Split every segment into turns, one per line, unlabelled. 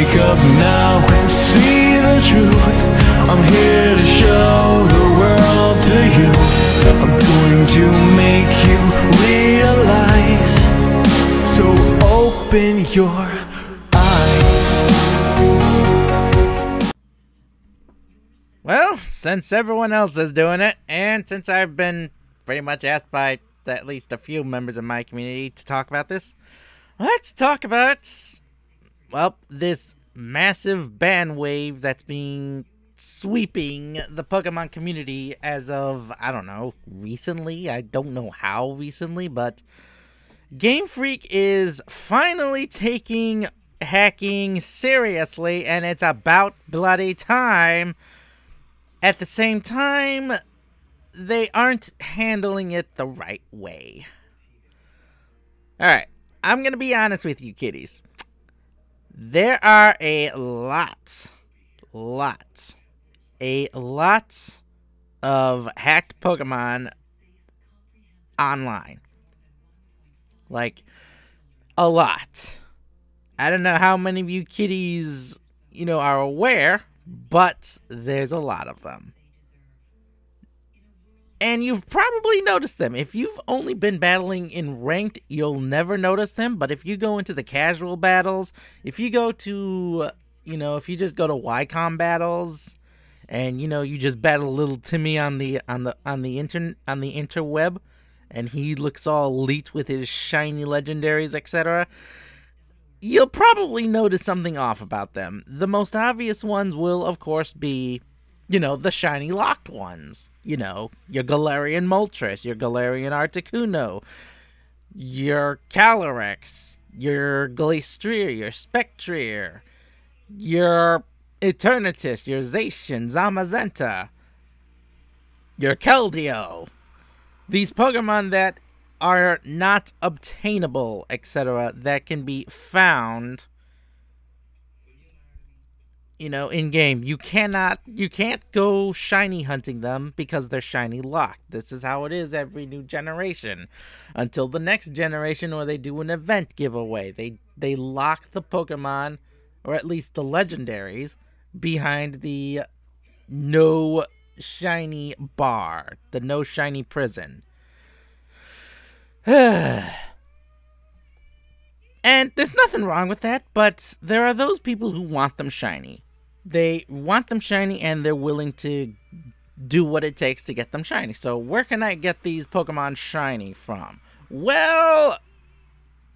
Wake up now and see the truth. I'm here to show the world to you. I'm going to make you realize. So open your eyes.
Well, since everyone else is doing it, and since I've been pretty much asked by at least a few members of my community to talk about this, let's talk about, well, this massive ban wave that's being sweeping the Pokemon community as of, I don't know, recently. I don't know how recently, but Gamefreak is finally taking hacking seriously, and it's about bloody time. At the same time, they aren't handling it the right way. Alright, I'm gonna be honest with you, kiddies. There are a lot of hacked Pokemon online. Like, a lot. I don't know how many of you kiddies, you know, are aware, but there's a lot of them. And you've probably noticed them. If you've only been battling in ranked, you'll never notice them. But if you go into the casual battles, if you go to, you know, if you just go to YCOM battles, and you know you just battle little Timmy on the interweb, and he looks all elite with his shiny legendaries, etc., you'll probably notice something off about them. The most obvious ones will, of course, be, you know, the shiny locked ones. You know, your Galarian Moltres, your Galarian Articuno, your Calyrex, your Glastrier, your Spectrier, your Eternatus, your Zacian, Zamazenta, your Keldeo. These Pokemon that are not obtainable, etc., that can be found, you know, in game. You can't go shiny hunting them because they're shiny locked. This is how it is every new generation, until the next generation, or they do an event giveaway. They lock the Pokemon, or at least the legendaries, behind the no shiny bar, the no shiny prison. And there's nothing wrong with that, but there are those people who want them shiny. They want them shiny, and they're willing to do what it takes to get them shiny. So where can I get these Pokemon shiny from? Well,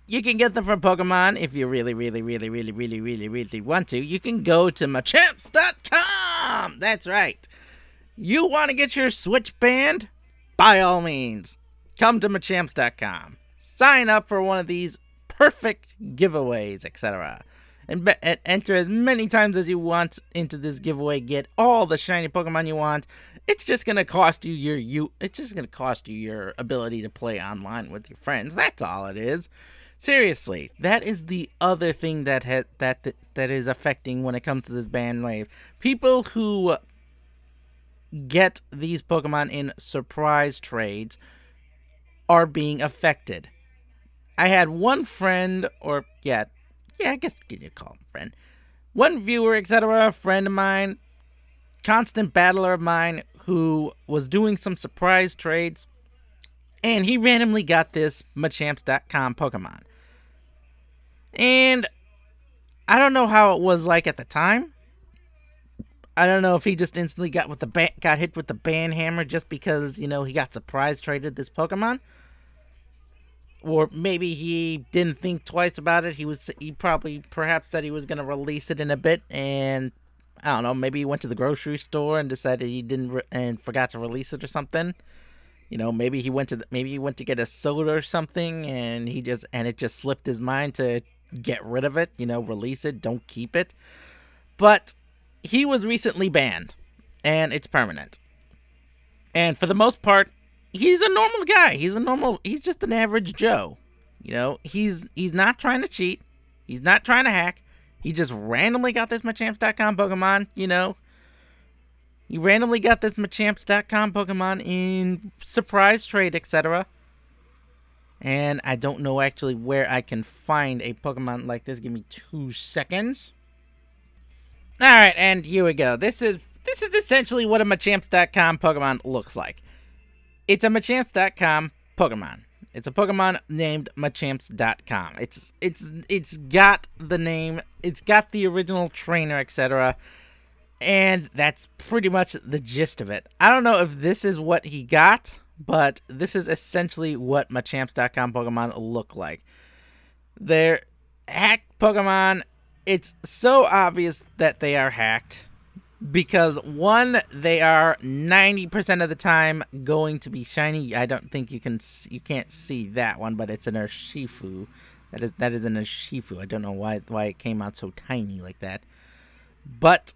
you can get them from Pokemon if you really want to. You can go to Machamps.com. That's right. You want to get your Switch banned? By all means, come to Machamps.com. Sign up for one of these perfect giveaways, etc. And enter as many times as you want into this giveaway. Get all the shiny Pokemon you want. It's just gonna cost you your ability to play online with your friends. That's all it is. Seriously, that is the other thing that is affecting when it comes to this ban wave. People who get these Pokemon in surprise trades are being affected. I had one friend, or yeah, I guess you can call him friend. One viewer, etc., a friend of mine, constant battler of mine, who was doing some surprise trades, and he randomly got this Machamps.com Pokemon. And I don't know how it was like at the time. I don't know if he just instantly got hit with the ban hammer just because, you know, he got surprise traded this Pokemon. Or maybe he didn't think twice about it. He perhaps said he was going to release it in a bit, and I don't know, maybe he went to the grocery store and decided he didn't and forgot to release it or something. You know, maybe he went to get a soda or something, and it just slipped his mind to get rid of it, you know, release it, don't keep it. But he was recently banned, and it's permanent. And for the most part, he's a normal guy. He's just an average Joe. You know, he's not trying to cheat. He's not trying to hack. He just randomly got this Machamps.com Pokemon, you know. He randomly got this Machamps.com Pokemon in surprise trade, etc. And I don't know actually where I can find a Pokemon like this. Give me 2 seconds. All right, and here we go. This is essentially what a Machamps.com Pokemon looks like. It's a Machamps.com Pokemon. It's a Pokemon named Machamps.com. It's got the name, it's got the original trainer, etc. And that's pretty much the gist of it. I don't know if this is what he got, but this is essentially what Machamps.com Pokemon look like. They're hacked Pokemon. It's so obvious that they are hacked because, one, they are 90% of the time going to be shiny. I don't think you can't see that one, but it's an Urshifu. That is an Urshifu. I don't know why it came out so tiny like that. But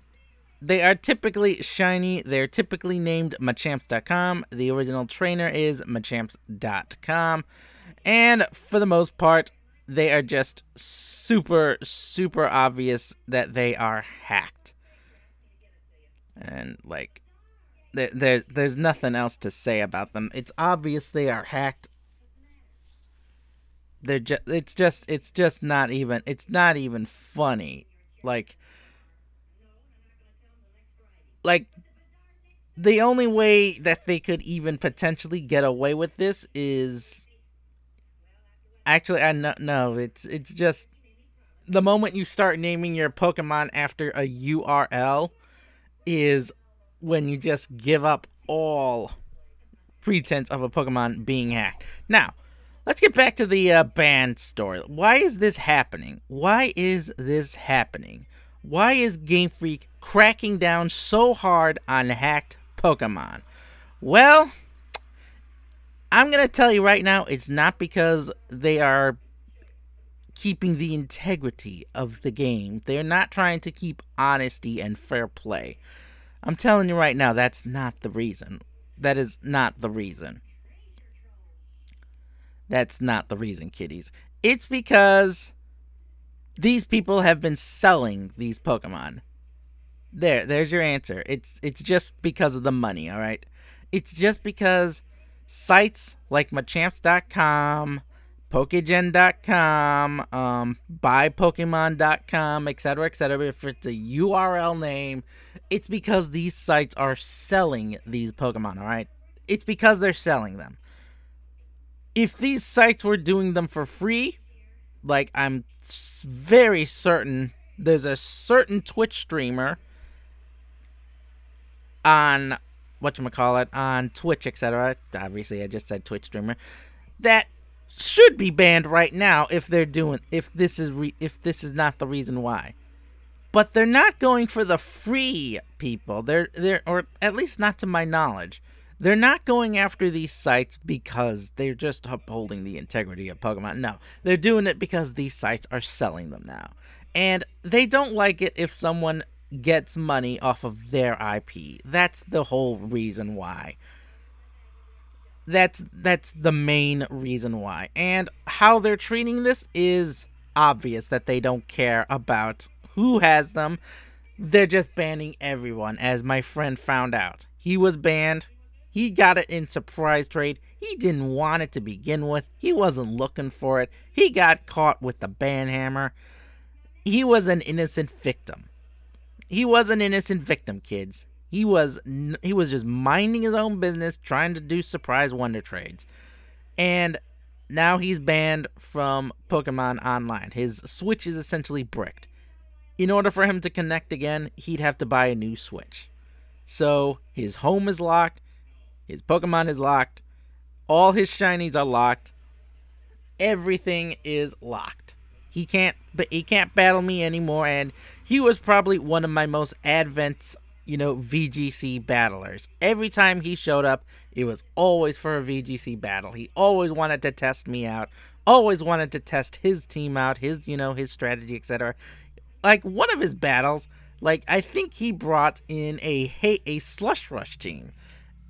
they are typically shiny. They're typically named Machamps.com. The original trainer is Machamps.com. And for the most part, they are just super, super obvious that they are hacked. And, like, there's nothing else to say about them. It's obvious they are hacked. It's just not even funny. Like, the only way that they could even potentially get away with this is... Actually, no, it's just the moment you start naming your Pokemon after a URL is when you just give up all pretense of a Pokemon being hacked. Now, let's get back to the ban story. Why is this happening? Why is this happening? Why is Gamefreak cracking down so hard on hacked Pokemon? Well, I'm going to tell you right now, it's not because they are keeping the integrity of the game. They're not trying to keep honesty and fair play. I'm telling you right now, that's not the reason. That is not the reason. That's not the reason, kiddies. It's because these people have been selling these Pokemon. There's your answer. It's just because of the money, all right? It's just because sites like Machamps.com, Pokegen.com, BuyPokemon.com, etc., if it's a URL name, it's because these sites are selling these Pokemon, alright? It's because they're selling them. If these sites were doing them for free, like, I'm very certain there's a certain Twitch streamer on on Twitch, etc. Obviously, I just said Twitch streamer that should be banned right now if this is not the reason why. But they're not going for the free people. Or at least not to my knowledge. They're not going after these sites because they're just upholding the integrity of Pokemon. No, they're doing it because these sites are selling them now. And they don't like it if someone gets money off of their IP. That's the whole reason why. That's the main reason why. And how they're treating this is obvious that they don't care about who has them. They're just banning everyone, as my friend found out. He was banned. He got it in surprise trade. He didn't want it to begin with. He wasn't looking for it. He got caught with the ban hammer. He was an innocent victim. He was an innocent victim, kids. He was just minding his own business, trying to do surprise wonder trades. And now he's banned from Pokemon Online. His Switch is essentially bricked. In order for him to connect again, he'd have to buy a new Switch. So his home is locked. His Pokemon is locked. All his shinies are locked. Everything is locked. He can't battle me anymore, and he was probably one of my most advanced, VGC battlers. Every time he showed up, it was always for a VGC battle. He always wanted to test me out, always wanted to test his team out, his strategy, etc. Like, one of his battles, I think he brought in a Slush Rush team,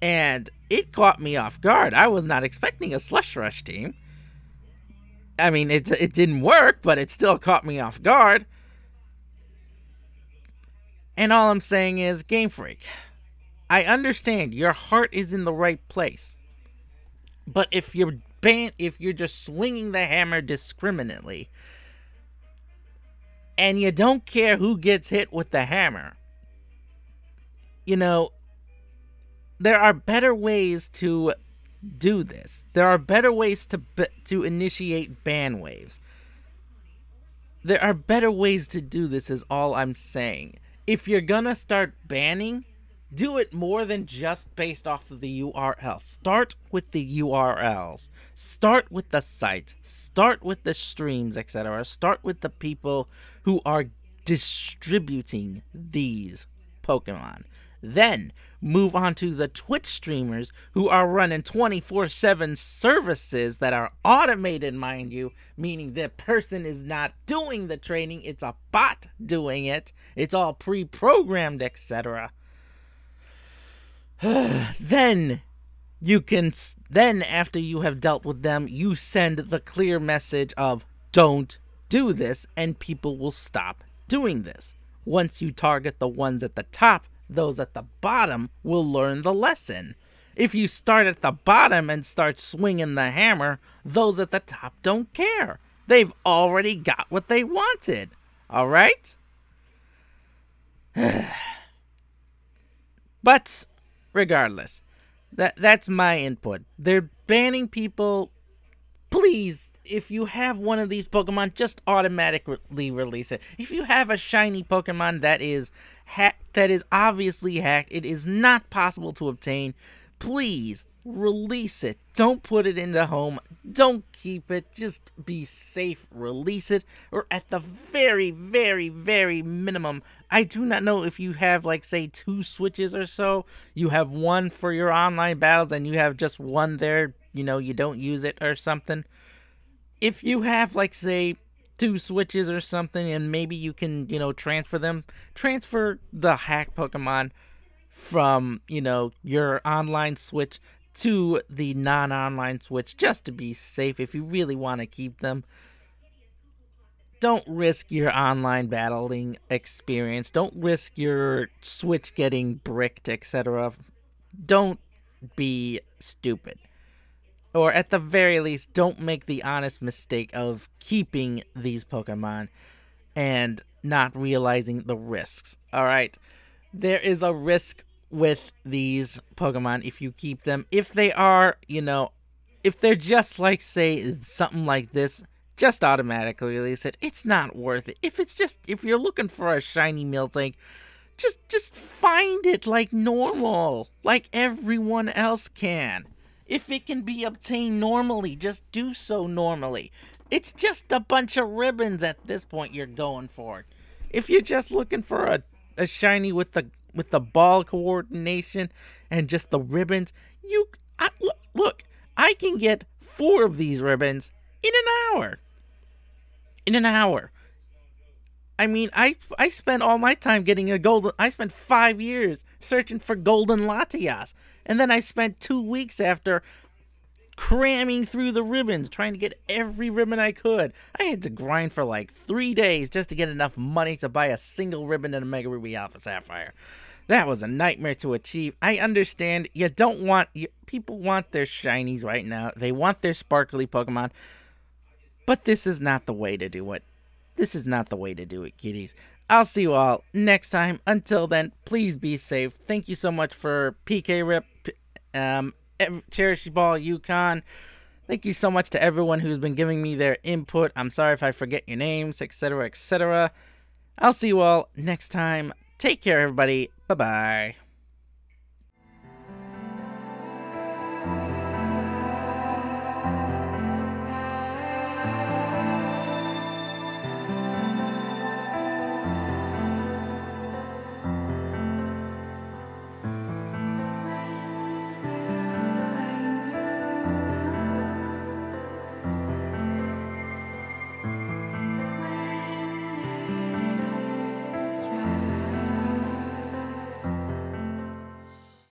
and it caught me off guard. I was not expecting a Slush Rush team. I mean, it didn't work, but it still caught me off guard. And all I'm saying is, Gamefreak, I understand your heart is in the right place. But if you're just swinging the hammer discriminately, and you don't care who gets hit with the hammer. You know, there are better ways to do this. There are better ways to initiate ban waves. There are better ways to do this is all I'm saying. If you're gonna start banning, do it more than just based off of the URL. Start with the URLs. Start with the sites. Start with the streams, etc. Start with the people who are distributing these Pokemon. Then move on to the Twitch streamers who are running 24/7 services that are automated, mind you, meaning the person is not doing the training, it's a bot doing it. It's all pre-programmed, etc. Then after you have dealt with them, you send the clear message of don't do this, and people will stop doing this. Once you target the ones at the top, those at the bottom will learn the lesson. If you start at the bottom and start swinging the hammer, those at the top don't care. They've already got what they wanted. All right? But regardless, that's my input. They're banning people. Please, if you have one of these Pokemon, just automatically release it. If you have a shiny Pokemon that is obviously hacked, it is not possible to obtain, please release it. Don't put it into home. Don't keep it. Just be safe. Release it. Or at the very, very, very minimum, I do not know if you have, like, say, 2 switches or so. You have one for your online battles and you have just one there. You know, you don't use it or something. If you have, like, say, 2 switches or something, and maybe you can, you know, transfer the hack Pokemon from, you know, your online switch to the non-online switch, just to be safe if you really want to keep them. Don't risk your online battling experience. Don't risk your switch getting bricked, etc. Don't be stupid. Or at the very least, don't make the honest mistake of keeping these Pokemon and not realizing the risks. Alright? There is a risk with these Pokemon if you keep them. If they are, you know, if they're just like, say, something like this, just automatically release it. It's not worth it. If you're looking for a shiny Miltank, just find it like normal, like everyone else can. If it can be obtained normally, just do so normally. It's just a bunch of ribbons at this point you're going for. If you're just looking for a shiny with the ball coordination and just the ribbons, look, I can get 4 of these ribbons in an hour. In an hour. I mean, I spent all my time getting a golden. I spent 5 years searching for golden Latias. And then I spent 2 weeks after cramming through the ribbons, trying to get every ribbon I could. I had to grind for like 3 days just to get enough money to buy a single ribbon in a Mega Ruby Alpha Sapphire. That was a nightmare to achieve. I understand people want their shinies right now. They want their sparkly Pokemon. But this is not the way to do it. This is not the way to do it, kiddies. I'll see you all next time. Until then, please be safe. Thank you so much for PK Rip, Cherish Ball, Yukon. Thank you so much to everyone who's been giving me their input. I'm sorry if I forget your names, etc., etc. I'll see you all next time. Take care, everybody. Bye-bye.